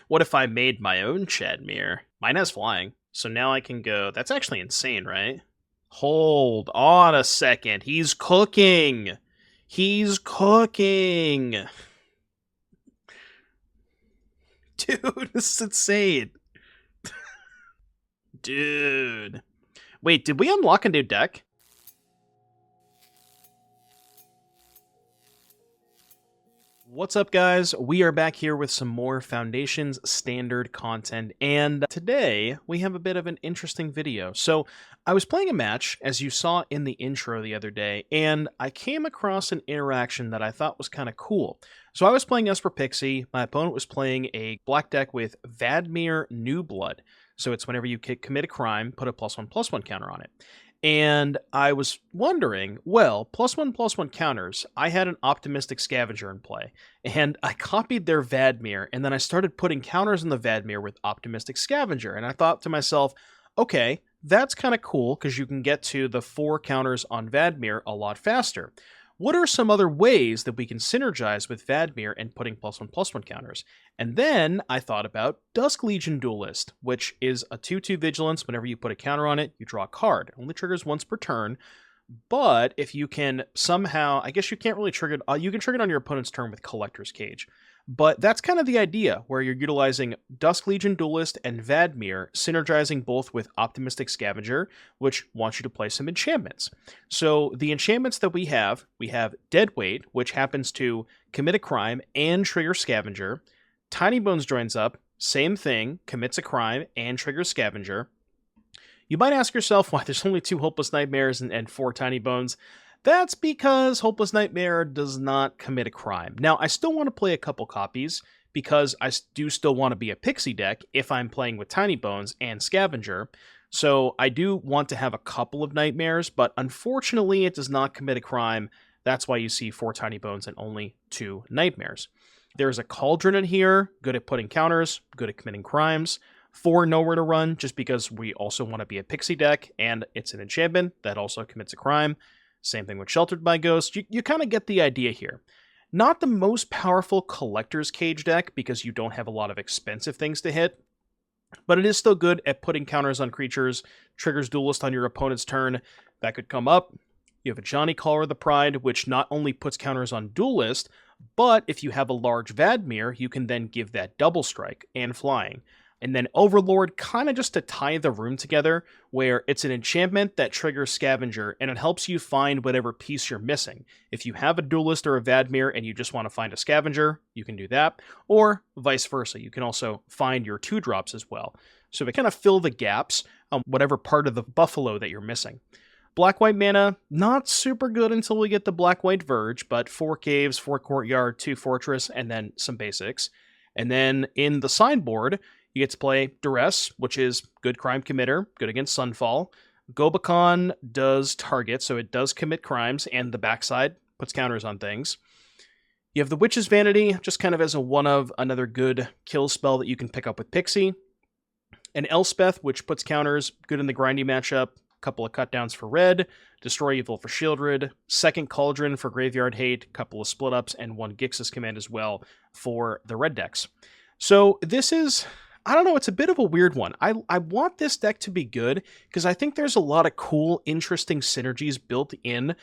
What if I made my own CHADmir? Mine has flying, so now I can go... That's actually insane, right? Hold on a second. He's cooking! He's cooking! Dude, this is insane. Dude. Wait, did we unlock a new deck? What's up, guys? We are back here with some more Foundations standard content, and today we have a bit of an interesting video. So, I was playing a match, as you saw in the intro the other day, and I came across an interaction that I thought was kind of cool. So I was playing Esper Pixie, my opponent was playing a black deck with Vadmir New Blood. So it's whenever you commit a crime, put a +1/+1 counter on it. And I was wondering, well, +1/+1 counters, I had an Optimistic Scavenger in play, and I copied their Vadmir, and then I started putting counters on the Vadmir with Optimistic Scavenger, and I thought to myself, okay, that's kind of cool, because you can get to the 4 counters on Vadmir a lot faster. What are some other ways that we can synergize with Vadmir and putting +1/+1 counters? And then I thought about Dusk Legion Duelist, which is a 2/2 vigilance. Whenever you put a counter on it, you draw a card. It only triggers once per turn. But if you can somehow, I guess you can't really trigger it, you can trigger it on your opponent's turn with Collector's Cage. But that's kind of the idea, where you're utilizing Dusk Legion Duelist and Vadmir, synergizing both with Optimistic Scavenger, which wants you to play some enchantments. So the enchantments that we have Deadweight, which happens to commit a crime and trigger Scavenger. Tinybones Joins Up, same thing, commits a crime and triggers Scavenger. You might ask yourself why there's only 2 Hopeless Nightmares and 4 Tinybones. That's because Hopeless Nightmare does not commit a crime. Now, I still want to play a couple copies, because I do still want to be a Pixie deck if I'm playing with Tinybones and Scavenger. So I do want to have a couple of Nightmares, but unfortunately it does not commit a crime. That's why you see 4 Tinybones and only 2 Nightmares. There's a Cauldron in here, good at putting counters, good at committing crimes. 4 Nowhere to Run, just because we also want to be a Pixie deck, and it's an enchantment that also commits a crime. Same thing with Sheltered by Ghost. You kind of get the idea here. Not the most powerful Collector's Cage deck, because you don't have a lot of expensive things to hit, but it is still good at putting counters on creatures, triggers Duelist on your opponent's turn. That could come up. You have Ajani, Caller of the Pride, which not only puts counters on Duelist, but if you have a large Vadmir, you can then give that double strike and flying. And then Overlord, kind of just to tie the room together, where it's an enchantment that triggers Scavenger, and it helps you find whatever piece you're missing. If you have a Duelist or a Vadmir and you just want to find a Scavenger, you can do that. Or vice versa, you can also find your 2-drops as well. So they kind of fill the gaps on whatever part of the buffalo that you're missing. Black-white mana, not super good until we get the Black-white Verge, but 4 Caves, 4 Courtyard, 2 Fortress, and then some basics. And then in the sideboard, you get to play Duress, which is good crime committer, good against Sunfall. Gobakhan does target, so it does commit crimes, and the backside puts counters on things. You have the Witch's Vanity, just kind of as a one-of, another good kill spell that you can pick up with Pixie. And Elspeth, which puts counters, good in the grindy matchup. Couple of cutdowns for red, Destroy Evil for Shieldred, second Cauldron for Graveyard Hate, couple of split-ups, and 1 Gix's Command as well for the red decks. So this is, I don't know, it's a bit of a weird one. I want this deck to be good, because I think there's a lot of cool, interesting synergies built in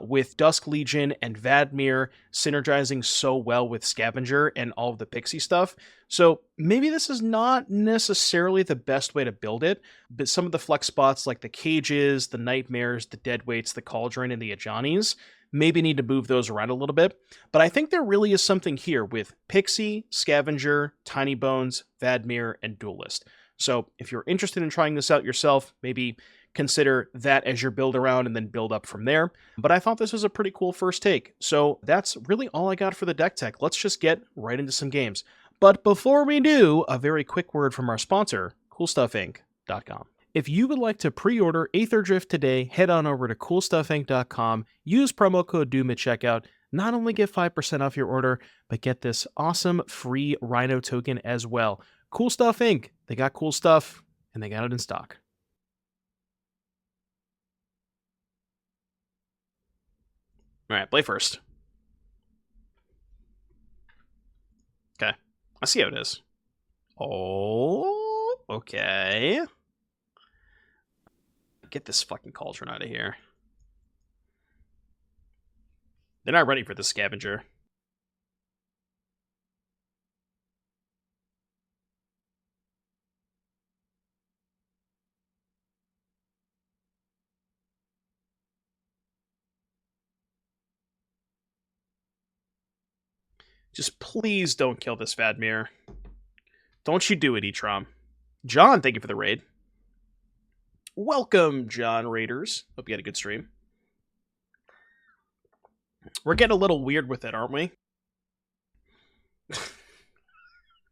with Dusk Legion and Vadmir synergizing so well with Scavenger and all of the Pixie stuff. So maybe this is not necessarily the best way to build it, but some of the flex spots like the Cages, the Nightmares, the Deadweights, the Cauldron, and the Ajanis maybe need to move those around a little bit. But I think there really is something here with Pixie, Scavenger, Tinybones, Vadmir, and Duelist. So if you're interested in trying this out yourself, maybe consider that as your build around and then build up from there. But I thought this was a pretty cool first take. So that's really all I got for the deck tech. Let's just get right into some games. But before we do, a very quick word from our sponsor, CoolStuffInc.com. If you would like to pre-order Aether Drift today, head on over to CoolStuffInc.com, use promo code DOOM at checkout, not only get 5% off your order, but get this awesome free Rhino token as well. Cool Stuff Inc. They got cool stuff, and they got it in stock. Alright, play first. Okay, I see how it is. Oh, okay. Get this fucking Cauldron out of here. They're not ready for the Scavenger. Just please don't kill this Vadmir. Don't you do it, Etrom. John, thank you for the raid. Welcome, John Raiders. Hope you had a good stream. We're getting a little weird with it, aren't we?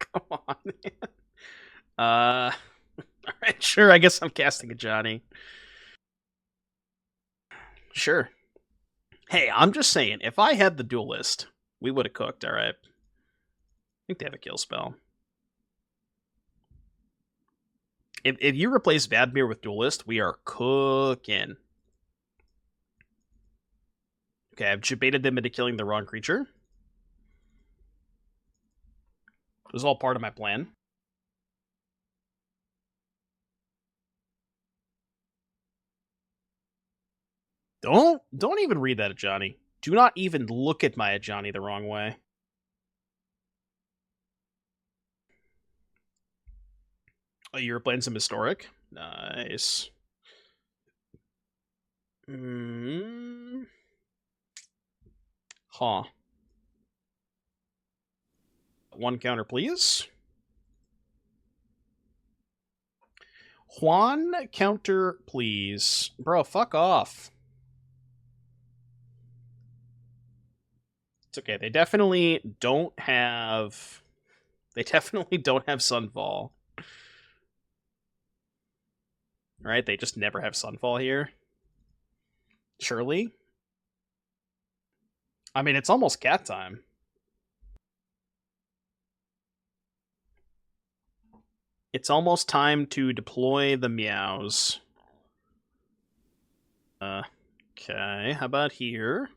Come on, man. Alright, sure, I guess I'm casting Ajani. Sure. Hey, I'm just saying, if I had the Duelist, we would have cooked, alright? I think they have a kill spell. If you replace Vadmir with Duelist, we are cooking. Okay, I've baited them into killing the wrong creature. It was all part of my plan. Don't even read that, Ajani. Do not even look at my Ajani the wrong way. Oh, you were playing some Historic? Nice. Huh. One counter, please. Juan, counter, please. Bro, fuck off. It's okay. They definitely don't have... They definitely don't have Sunfall. Right? They just never have Sunfall here. Surely? I mean, it's almost cat time. It's almost time to deploy the meows. Okay, how about here?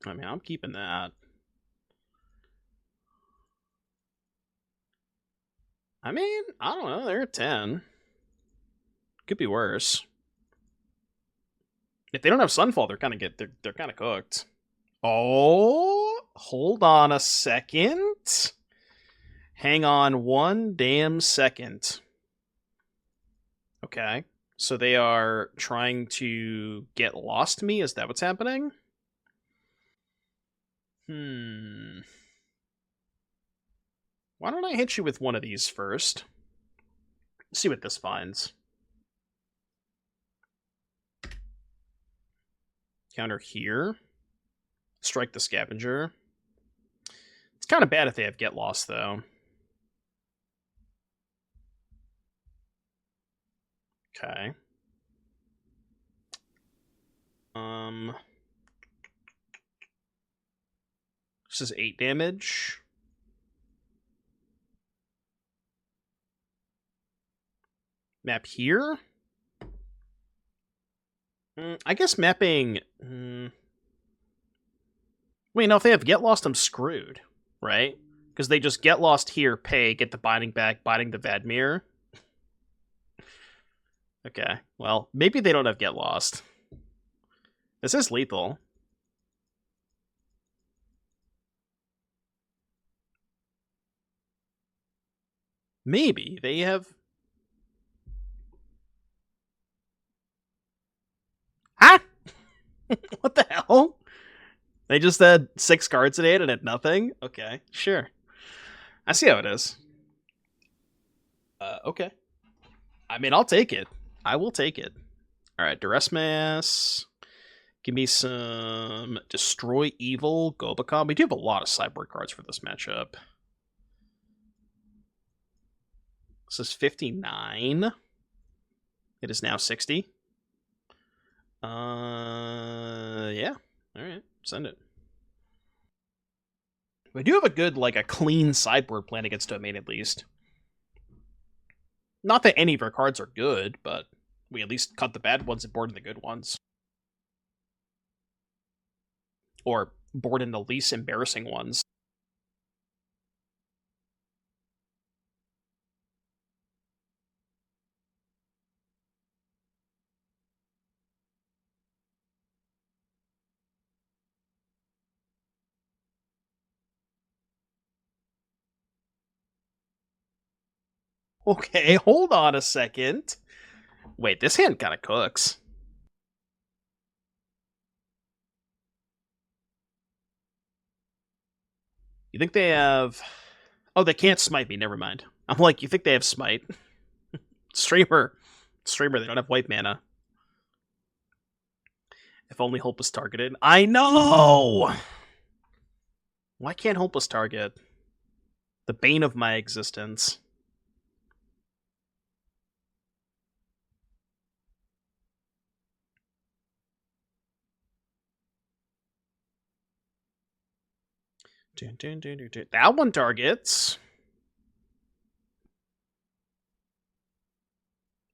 I mean, I'm keeping that. I mean, I don't know, they're at 10. Could be worse. If they don't have Sunfall, they're kind of cooked. Oh, hold on a second. Hang on one damn second. Okay. So they are trying to get lost me? Is that what's happening? Why don't I hit you with one of these first? See what this finds. Counter here. Strike the Scavenger. It's kind of bad if they have Get Lost, though. Okay. This is 8 damage. Map here? I guess mapping... Wait, no, if they have Get Lost, I'm screwed, right? Because they just Get Lost here, pay, get the binding back, binding the Vadmir. Okay, well, maybe they don't have Get Lost. This is lethal. Maybe they have... Ah! What the hell? They just had 6 cards in it and had nothing? Okay, sure. I see how it is. Okay. I mean, I'll take it. I will take it. Alright, Duress Mass. Give me some Destroy Evil, Gobakhan. We do have a lot of sideboard cards for this matchup. This is 59. It is now 60. Yeah. Alright, send it. We do have a good, like, a clean sideboard plan against Domain, at least. Not that any of our cards are good, but we at least cut the bad ones and board in the good ones. Or board in the least embarrassing ones. Okay, hold on a second. Wait, this hand kind of cooks. You think they have... Oh, they can't smite me, never mind. I'm like, you think they have smite? Streamer, they don't have white mana. If only Hope was targeted. I know! Why can't Hope was target? The bane of my existence. That one targets.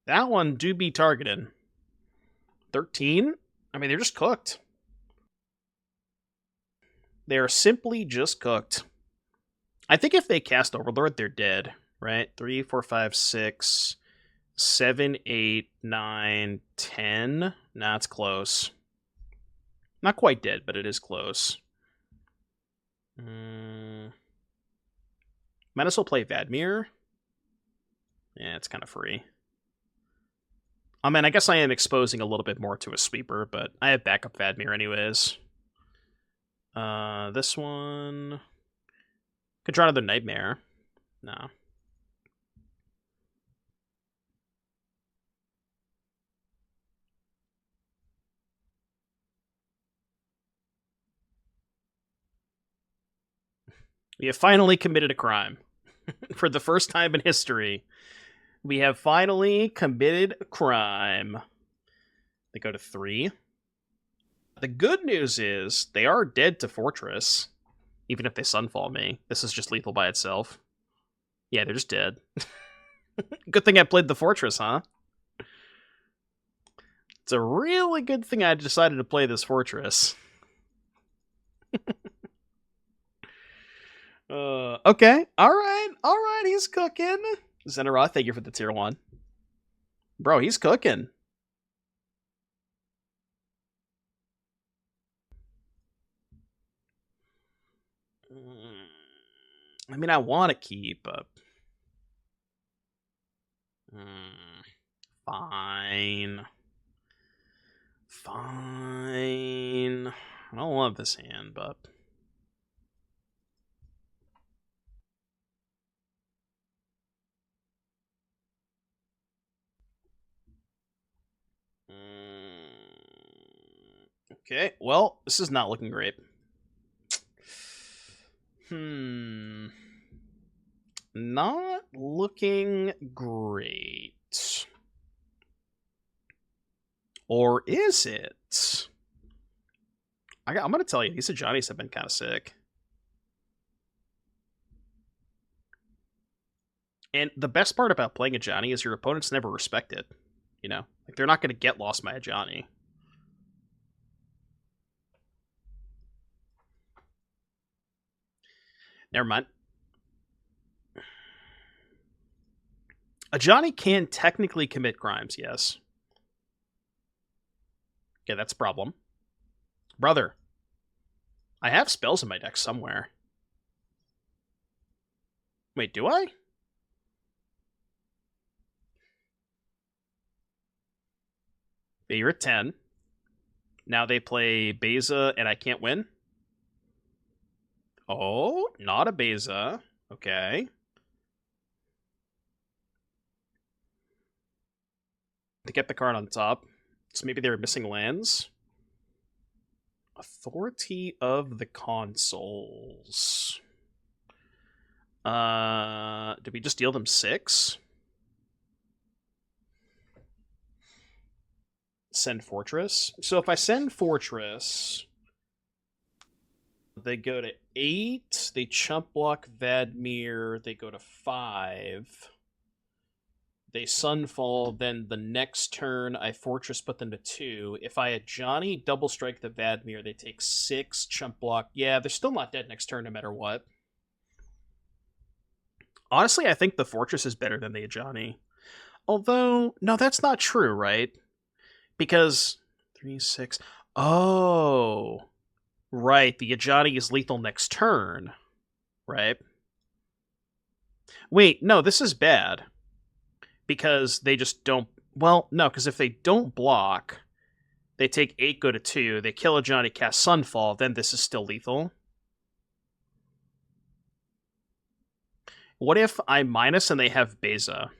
That one do be targeted. 13? I mean, they're just cooked. They are simply just cooked. I think if they cast Overlord, they're dead, right? 3, 4, 5, 6, 7, 8, 9, 10. Nah, it's close. Not quite dead, but it is close. Might as well play Vadmir. Yeah, it's kind of free. I mean, I guess I am exposing a little bit more to a sweeper, but I have backup Vadmir anyways. This one... Could draw another Nightmare. No. We have finally committed a crime. For the first time in history, we have finally committed a crime. They go to 3. The good news is they are dead to Fortress. Even if they Sunfall me. This is just lethal by itself. Yeah, they're just dead. Good thing I played the Fortress, huh? It's a really good thing I decided to play this Fortress. Okay. Alright, he's cooking. Zenara, thank you for the tier 1. Bro, he's cooking. I mean, I want to keep, but... Fine. Fine. I don't love this hand, but... Okay, well, this is not looking great. Not looking great. Or is it? I'm going to tell you, these Ajanis have been kind of sick. And the best part about playing Ajani is your opponents never respect it. You know? Like, they're not going to get lost by Ajani. Never mind. Ajani can technically commit crimes, yes. Okay, that's a problem. Brother, I have spells in my deck somewhere. Wait, do I? Yeah, you're at 10. Now they play Beza, and I can't win? Oh, not a Beza. Okay. To get the card on top. So maybe they were missing lands. Authority of the Consoles. Did we just deal them 6? Send Fortress. So if I send Fortress, they go to 8. They chump block Vadmir. They go to 5. They Sunfall, then the next turn I Fortress put them to 2. If I Ajani double strike the Vadmir, they take 6, chump block. Yeah, they're still not dead next turn no matter what. Honestly, I think the Fortress is better than the Ajani. Although, no, that's not true, right? Because 3, 6... Oh! Right, the Ajani is lethal next turn. Right? Wait, no, this is bad. because they just don't... Well, no, because if they don't block, they take 8, go to 2, they kill Ajani, cast Sunfall, then this is still lethal. What if I minus and they have Beza?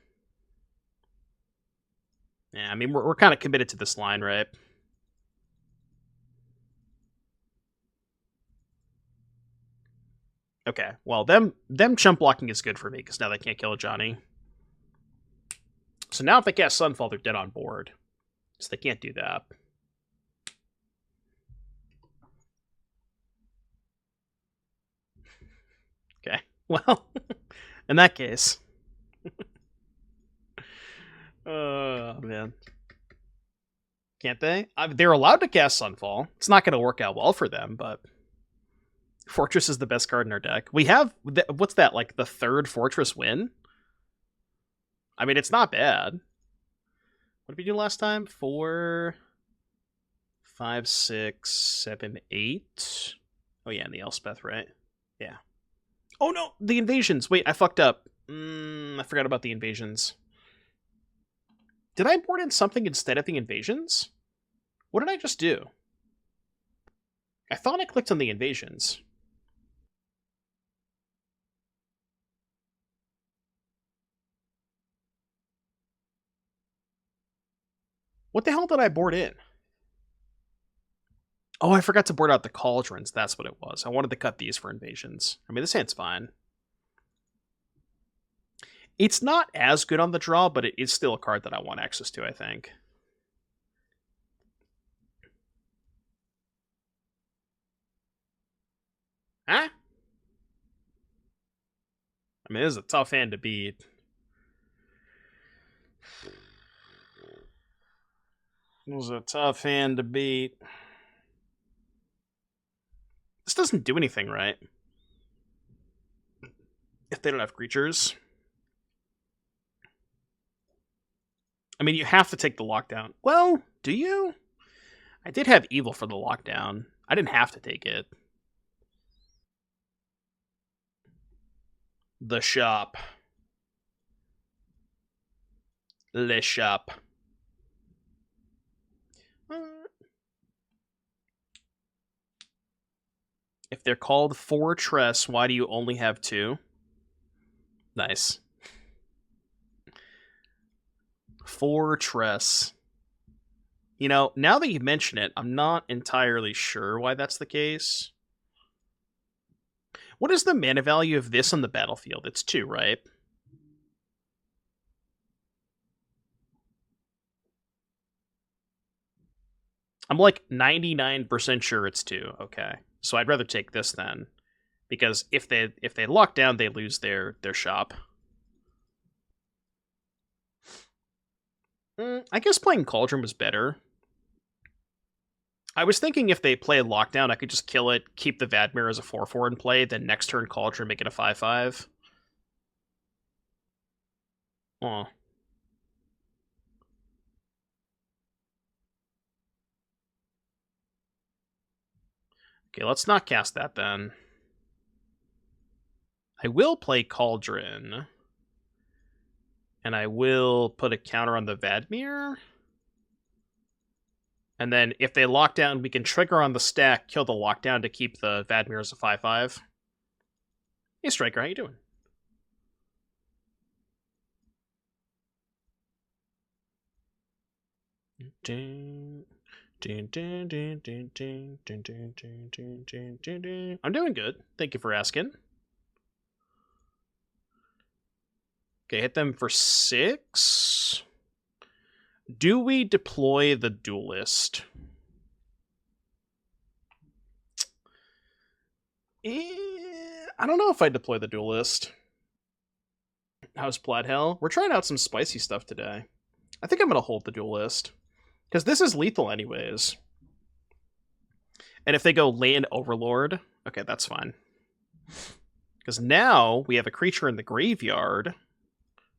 Yeah, I mean, we're kind of committed to this line, right? Okay, well, them chump blocking is good for me, because now they can't kill Ajani. So now if they cast Sunfall, they're dead on board. So they can't do that. Okay, well, in that case... Oh, man. Can't they? They're allowed to cast Sunfall. It's not going to work out well for them, but... Fortress is the best card in our deck. We have... What's that, like the 3rd Fortress win? I mean, it's not bad. What did we do last time? 4, 5, 6, 7, 8. Oh yeah, and the Elspeth, right? Yeah. Oh no, the invasions. Wait, I fucked up. I forgot about the invasions. Did I board in something instead of the invasions? What did I just do? I thought I clicked on the invasions. What the hell did I board in? Oh, I forgot to board out the Cauldrons. That's what it was. I wanted to cut these for invasions. I mean, this hand's fine. It's not as good on the draw, but it is still a card that I want access to, I think. Huh? I mean, this is a tough hand to beat. It was a tough hand to beat. This doesn't do anything, right? If they don't have creatures. I mean, you have to take the lockdown. Well, do you? I did have evil for the lockdown. I didn't have to take it. The shop. Le shop. If they're called Fortress, why do you only have 2? Nice. Fortress. You know, now that you mention it, I'm not entirely sure why that's the case. What is the mana value of this on the battlefield? It's 2, right? I'm like 99% sure it's 2. Okay. So I'd rather take this then. Because if they lock down, they lose their shop. I guess playing Cauldron was better. I was thinking if they play Lockdown, I could just kill it, keep the Vadmir as a 4/4 in play, then next turn Cauldron, make it a 5/5. Aw. Okay, let's not cast that then. I will play Cauldron. And I will put a counter on the Vadmir. And then if they lock down, we can trigger on the stack, kill the lockdown to keep the Vadmir as a 5/5. Hey, Striker, how you doing? I'm doing good. Thank you for asking. Okay, hit them for 6. Do we deploy the Duelist? I don't know if I deploy the Duelist. How's Plaid Hell? We're trying out some spicy stuff today. I think I'm going to hold the Duelist. Because this is lethal anyways. And if they go land Overlord, okay, that's fine. Because now we have a creature in the graveyard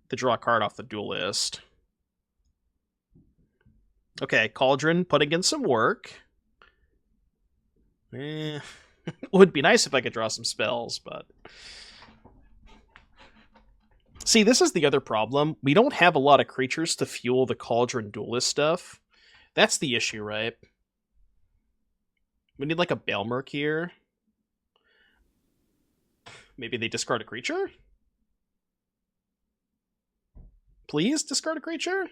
to draw a card off the Duelist. Okay, Cauldron putting in some work. It would be nice if I could draw some spells, but... See, this is the other problem. We don't have a lot of creatures to fuel the Cauldron Duelist stuff. That's the issue, right? We need like a Balemurk here. Maybe they discard a creature? Please discard a creature?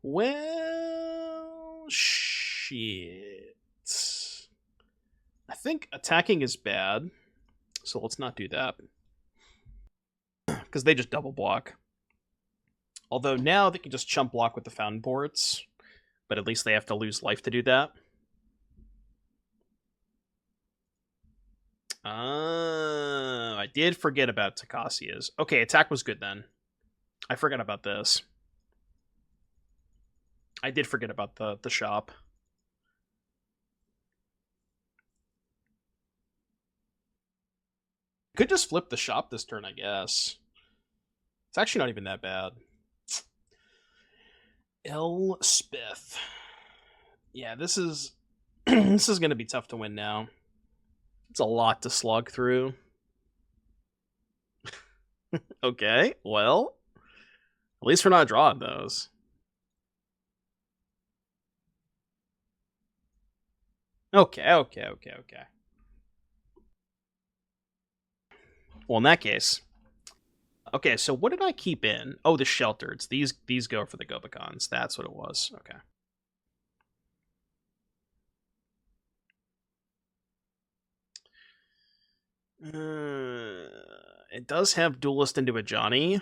Well, shit. I think attacking is bad, so let's not do that. Because they just double block. Although now they can just chump block with the Fountain Ports, but at least they have to lose life to do that. I did forget about Takasia's. Okay, attack was good then. I forgot about this. I did forget about the shop. Could just flip the shop this turn, I guess. It's actually not even that bad. Elspeth. Yeah, this is this is going to be tough to win now. It's a lot to slog through. Okay, well, at least we're not drawing those. Okay. Well, in that case, okay. So what did I keep in? Oh, the sheltered. These go for the Gobakhans. That's what it was. Okay. It does have Duelist into Ajani.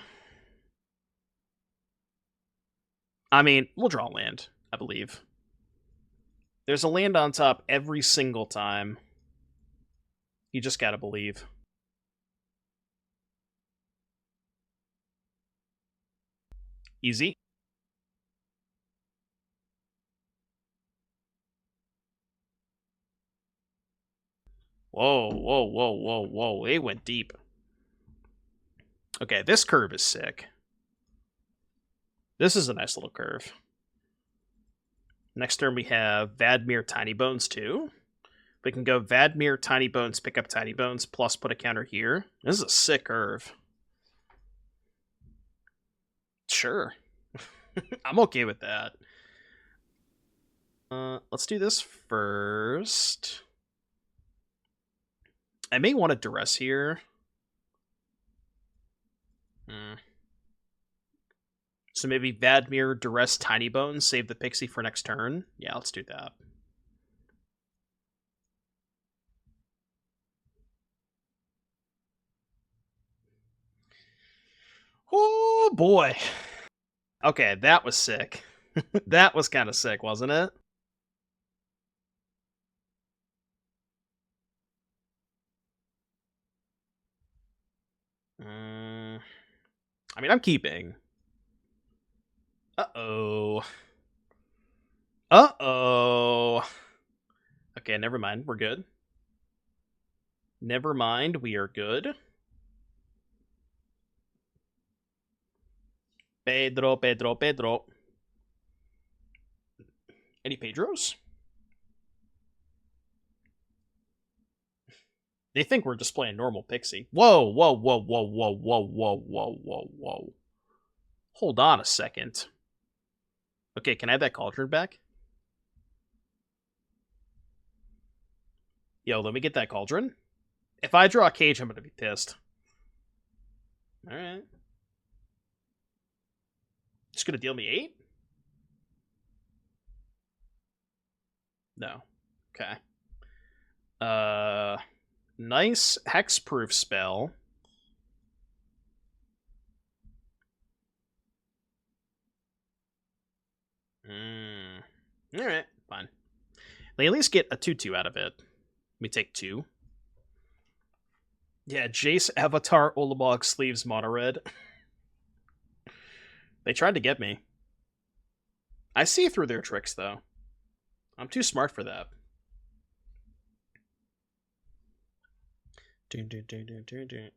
I mean, we'll draw land, I believe. There's a land on top every single time. You just gotta believe. Easy. Whoa. They went deep. Okay, this curve is sick. This is a nice little curve. Next turn we have Vadmir Tinybones 2. We can go Vadmir Tinybones, pick up Tinybones, plus put a counter here. This is a sick curve. Sure. I'm okay with that. Let's do this first. I may want to Duress here. So maybe Vadmir, Duress, Tinybones, save the Pixie for next turn. Yeah, let's do that. Oh, boy. Okay, that was sick. That was kind of sick, wasn't it? I mean, I'm keeping. Uh-oh. Okay, never mind. We're good. Never mind. We are good. Pedro. Any Pedros? They think we're just playing normal Pixie. Whoa. Hold on a second. Okay, can I have that Cauldron back? Yo, let me get that Cauldron. If I draw a Cage, I'm going to be pissed. Alright. Just going to deal me 8? No. Okay. Nice hexproof spell. Alright, fine. They at least get a 2/2 out of it. We take 2. Yeah, Jace, Avatar, Olamog, Sleeves, Mono Red. They tried to get me. I see through their tricks, though. I'm too smart for that.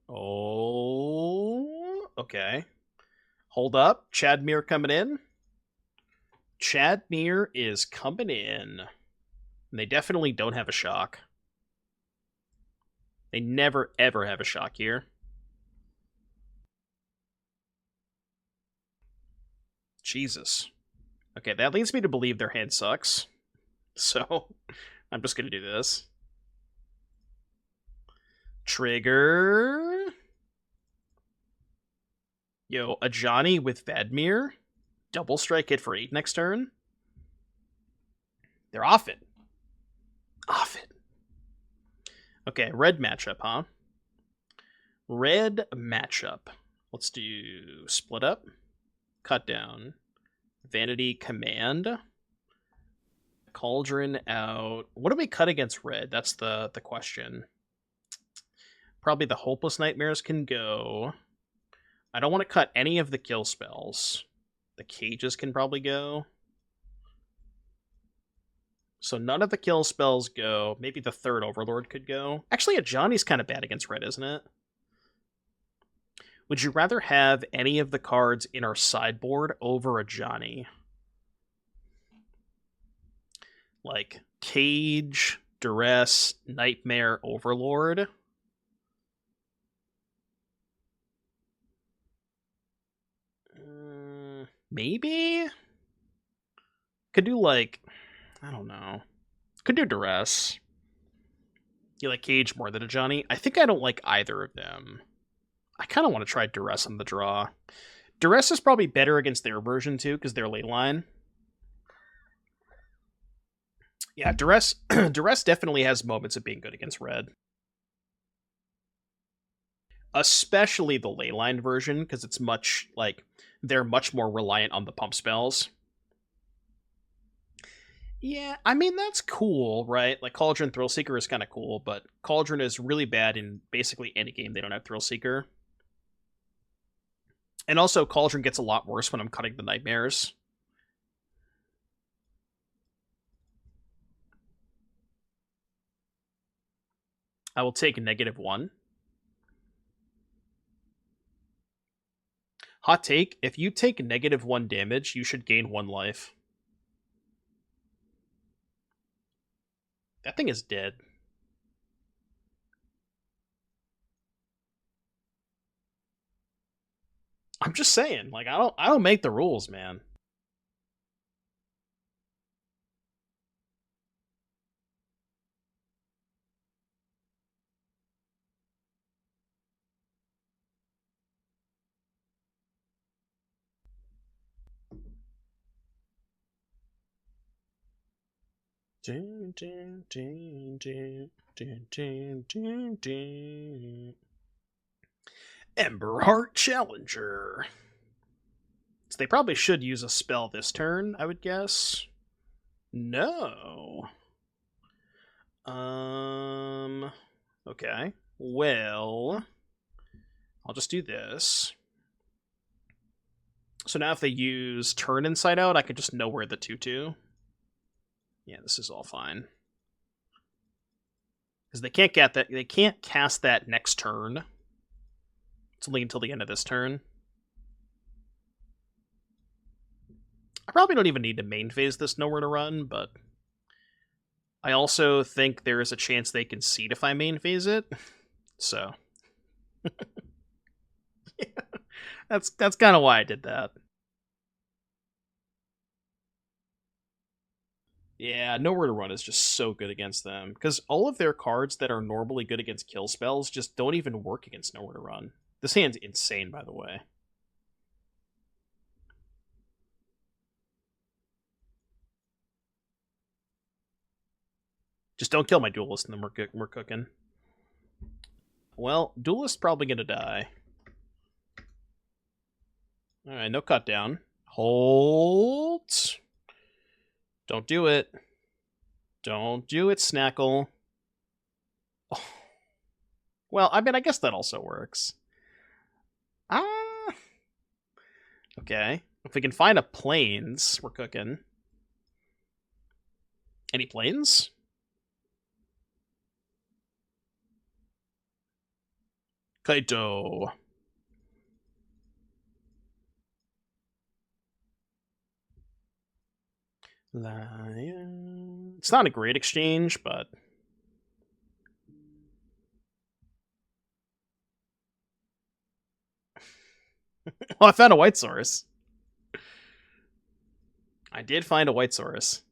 Oh, okay. Hold up. CHADmir coming in. CHADmir is coming in. And they definitely don't have a shock. They never, ever have a shock here. Jesus. Okay, that leads me to believe their hand sucks. So, I'm just gonna do this. Trigger. Yo, Ajani with Vadmir. Double strike hit for 8 next turn. They're off it. Off it. Okay, red matchup, huh? Red matchup. Let's do split up, cut down, Vanity command, Cauldron out. What do we cut against red? That's the question. Probably the Hopeless Nightmares can go. I don't want to cut any of the kill spells. The cages can probably go. So none of the kill spells go. Maybe the third Overlord could go. Actually, Ajani's kind of bad against red, isn't it? Would you rather have any of the cards in our sideboard over Ajani? Like Cage, Duress, Nightmare, Overlord. Maybe? Could do like, I don't know. Could do Duress. You like Cage more than Ajani? I think I don't like either of them. I kind of want to try Duress on the draw. Duress is probably better against their version too, because they're ley line. Yeah, Duress Duress definitely has moments of being good against red. Especially the ley line version, because it's much, like, they're much more reliant on the pump spells. Yeah, I mean, that's cool, right? Like, Cauldron Thrillseeker is kind of cool, but Cauldron is really bad in basically any game they don't have Thrillseeker. And also, Cauldron gets a lot worse when I'm cutting the Nightmares. I will take -1. Hot take, if you take -1 damage, you should gain 1 life. That thing is dead. I'm just saying, like, I don't make the rules, man. Emberheart Challenger. So they probably should use a spell this turn, I would guess. No. Okay. Well, I'll just do this. So now if they use Turn Inside Out, I can just know where the 2/2. Yeah, this is all fine. Because they can't get that. They can't cast that next turn. It's only until the end of this turn. I probably don't even need to main phase this Nowhere to Run, but I also think there is a chance they can seed if I main phase it. So yeah, that's kind of why I did that. Yeah, Nowhere to Run is just so good against them, because all of their cards that are normally good against kill spells just don't even work against Nowhere to Run. This hand's insane, by the way. Just don't kill my Duelist, and then we're cooking. Well, Duelist's probably gonna die. Alright, no cut down. Hold. Don't do it. Don't do it, Snackle. Oh. Well, I mean, I guess that also works. Ah. Okay. If we can find a plains, we're cooking. Any plains? Kaito. It's not a great exchange, but Oh, I found a white source. I did find a white source.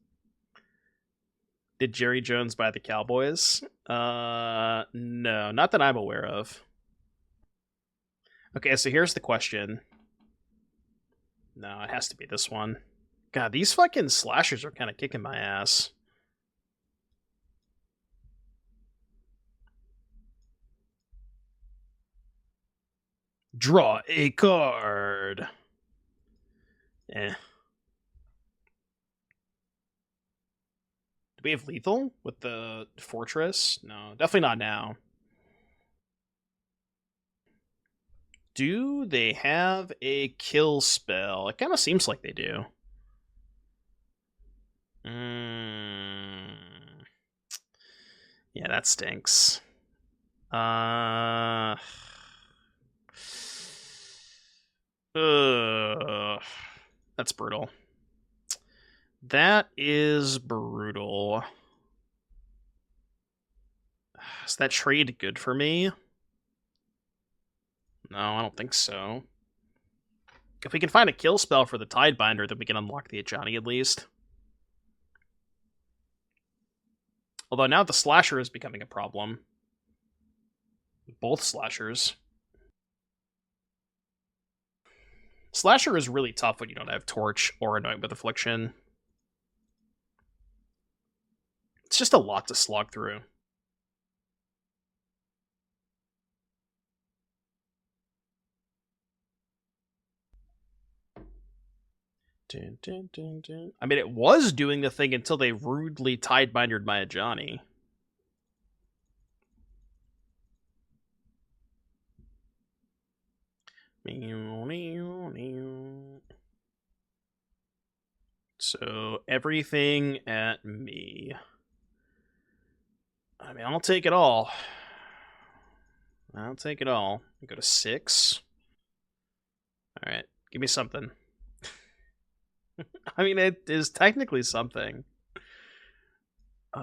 Did Jerry Jones buy the Cowboys? No, not that I'm aware of. Okay, so here's the question. No, it has to be this one. God, these fucking slashers are kind of kicking my ass. Draw a card. Eh. Do we have lethal with the fortress? No, definitely not now. Do they have a kill spell? It kind of seems like they do. Yeah, that stinks. That's brutal. That is brutal. Is that trade good for me? No, I don't think so. If we can find a kill spell for the Tidebinder, then we can unlock the Ajani at least. Although now the Slasher is becoming a problem. Both Slashers. Slasher is really tough when you don't have Torch or Anoint with Affliction. It's just a lot to slog through. Dun, dun, dun, dun. I mean, it was doing the thing until they rudely Tidebindered my Ajani. So, everything at me. I mean, I'll take it all. I'll take it all. Go to 6. Alright, give me something. I mean, it is technically something. What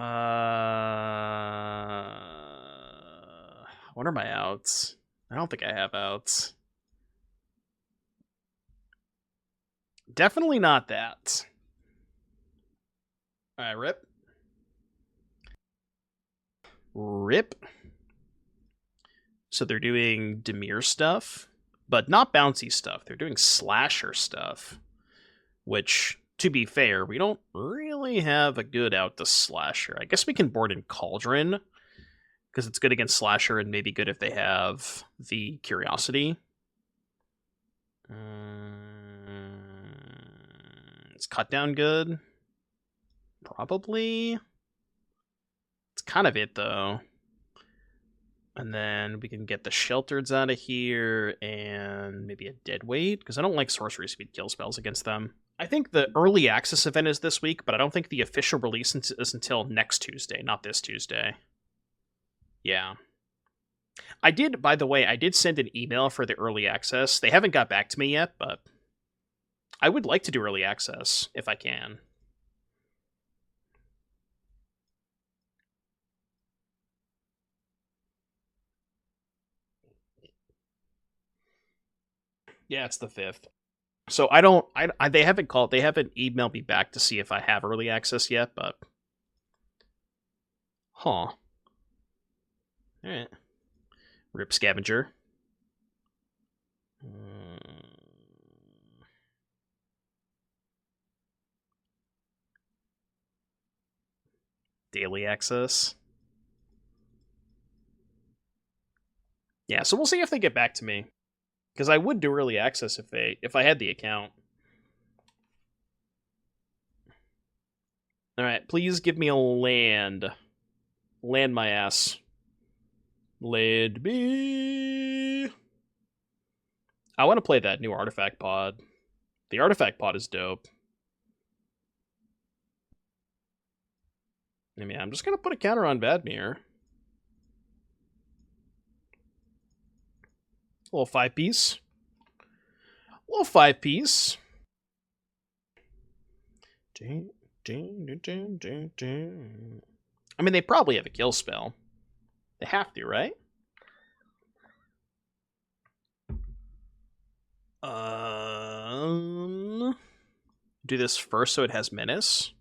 are my outs? I don't think I have outs. Definitely not that. Alright, rip. Rip. So they're doing Dimir stuff, but not bouncy stuff. They're doing slasher stuff, which, to be fair, we don't really have a good out to slasher. I guess we can board in Cauldron, because it's good against slasher and maybe good if they have the Curiosity. Is cut down good? Probably. It's kind of it, though. And then we can get the Sheltereds out of here, and maybe a Deadweight, because I don't like sorcery speed kill spells against them. I think the early access event is this week, but I don't think the official release is until next Tuesday, not this Tuesday. Yeah. I did, by the way, I did send an email for the early access. They haven't got back to me yet, but I would like to do early access, if I can. Yeah, it's the 5th. So they haven't emailed me back to see if I have early access yet, but... Huh. Alright. Rip Scavenger. Daily access. Yeah, so we'll see if they get back to me. Because I would do early access if I had the account. Alright, please give me a land. Land my ass. Land me. I want to play that new artifact pod. The artifact pod is dope. I mean, I'm just going to put a counter on Vadmir. A little 5-piece. A little 5-piece. I mean, they probably have a kill spell. They have to, right? Do this first so it has menace.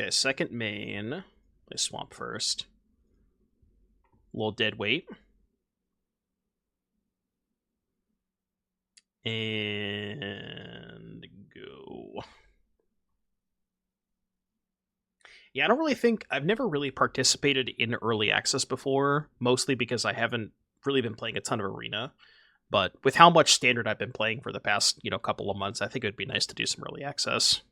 Okay, second main. Play swamp first. Little dead weight. And go. Yeah, I don't really think... I've never really participated in early access before, mostly because I haven't really been playing a ton of Arena. But with how much Standard I've been playing for the past, couple of months, I think it would be nice to do some early access.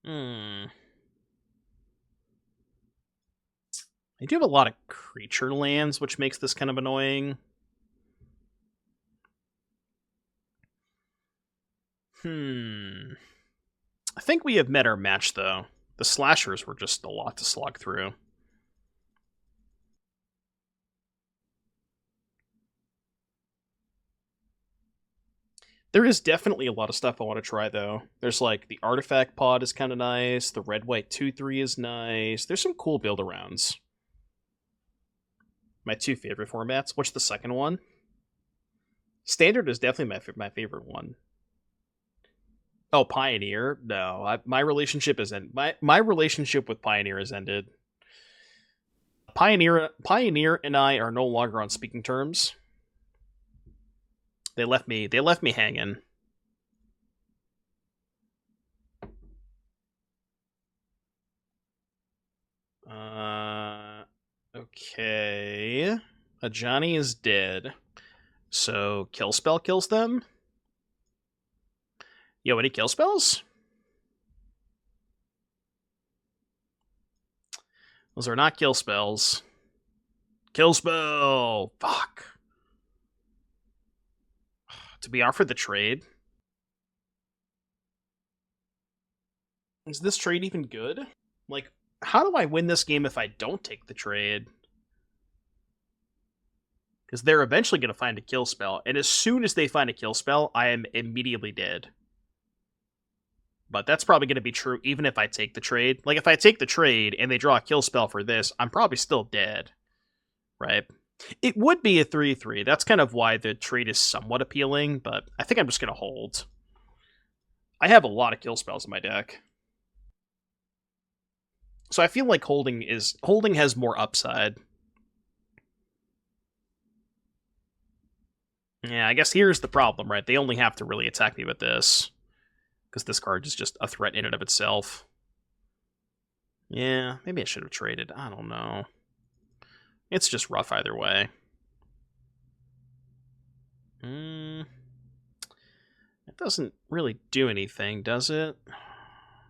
I do have a lot of creature lands, which makes this kind of annoying. I think we have met our match, though. The slashers were just a lot to slog through. There is definitely a lot of stuff I want to try, though. There's, like, the Artifact Pod is kind of nice. The Red-White 2-3 is nice. There's some cool build-arounds. My two favorite formats. What's the second one? Standard is definitely my favorite one. Oh, Pioneer? No, my relationship is my relationship with Pioneer has ended. Pioneer and I are no longer on speaking terms. They left me hanging. Okay. Ajani is dead. So kill spell kills them? Yo, any kill spells? Those are not kill spells. Kill spell! Fuck. To be offered the trade? Is this trade even good? Like, how do I win this game if I don't take the trade? Because they're eventually going to find a kill spell, and as soon as they find a kill spell, I am immediately dead. But that's probably going to be true even if I take the trade. Like, if I take the trade and they draw a kill spell for this, I'm probably still dead. Right? It would be a 3-3. That's kind of why the trade is somewhat appealing, but I think I'm just going to hold. I have a lot of kill spells in my deck. So I feel like holding has more upside. Yeah, I guess here's the problem, right? They only have to really attack me with this. Because this card is just a threat in and of itself. Yeah, maybe I should have traded. I don't know. It's just rough either way. It doesn't really do anything, does it?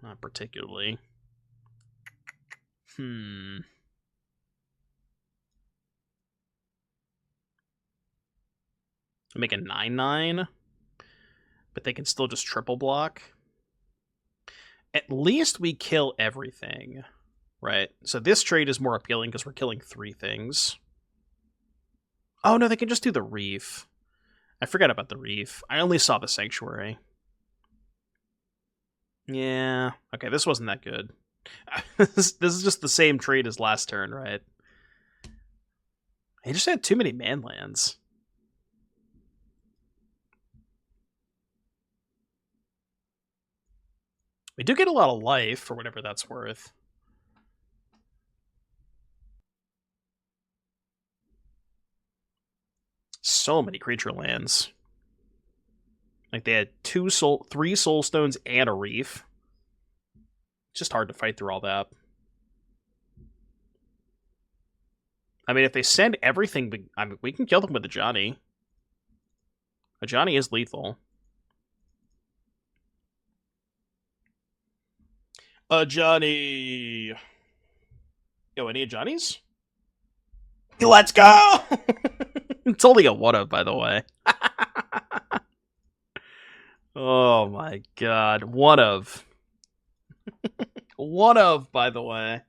Not particularly. I make a 9/9, but they can still just triple block. At least we kill everything, right? So this trade is more appealing because we're killing 3 things. Oh no, they can just do the Reef. I forgot about the Reef. I only saw the Sanctuary. Yeah, okay, this wasn't that good. This is just the same trade as last turn, right? He just had too many man lands. We do get a lot of life, for whatever that's worth. So many creature lands. Like, they had 3 soul stones and a Reef. It's just hard to fight through all that. I mean, if they send everything, we can kill them with Ajani. Ajani is lethal. Ajani! Yo, any Ajanis? Let's go! It's only a 1-of, by the way. Oh my god. 1-of. 1-of, by the way.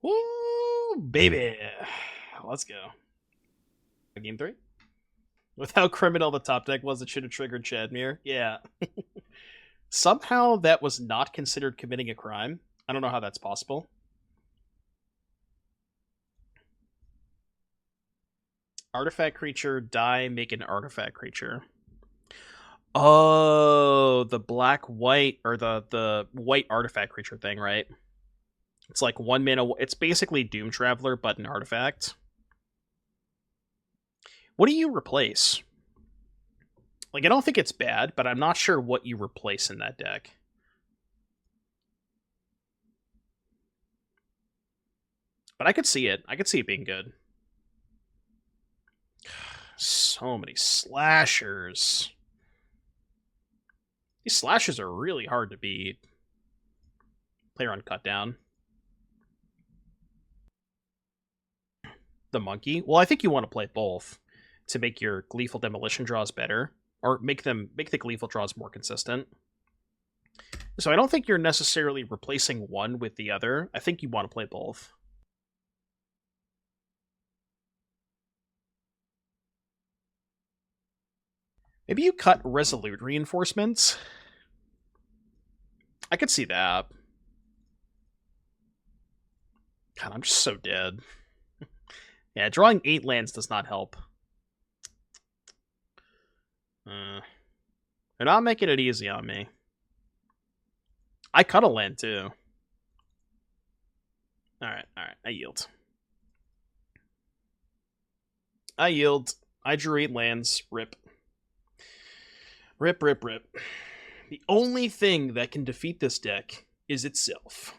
Woo, baby. Let's go. Game 3? With how criminal the top deck was, it should have triggered CHADmir. Yeah. Somehow that was not considered committing a crime. I don't know how that's possible. Artifact creature, die, make an artifact creature. Oh, the black-white, or the white artifact creature thing, right? It's like 1 mana, it's basically Doom Traveler, but an artifact. What do you replace? Like, I don't think it's bad, but I'm not sure what you replace in that deck. But I could see it. I could see it being good. So many slashers. These slashers are really hard to beat. Player on cut down. The monkey. Well, I think you want to play both to make your Gleeful Demolition draws better, or make the Gleeful draws more consistent. So I don't think you're necessarily replacing one with the other. I think you want to play both. Maybe you cut Resolute Reinforcements. I could see that. God, I'm just so dead. Yeah, drawing 8 lands does not help. They're not making it easy on me. I cut a land, too. Alright, I yield. I yield. I drew 8 lands. Rip. Rip, rip, rip. The only thing that can defeat this deck is itself.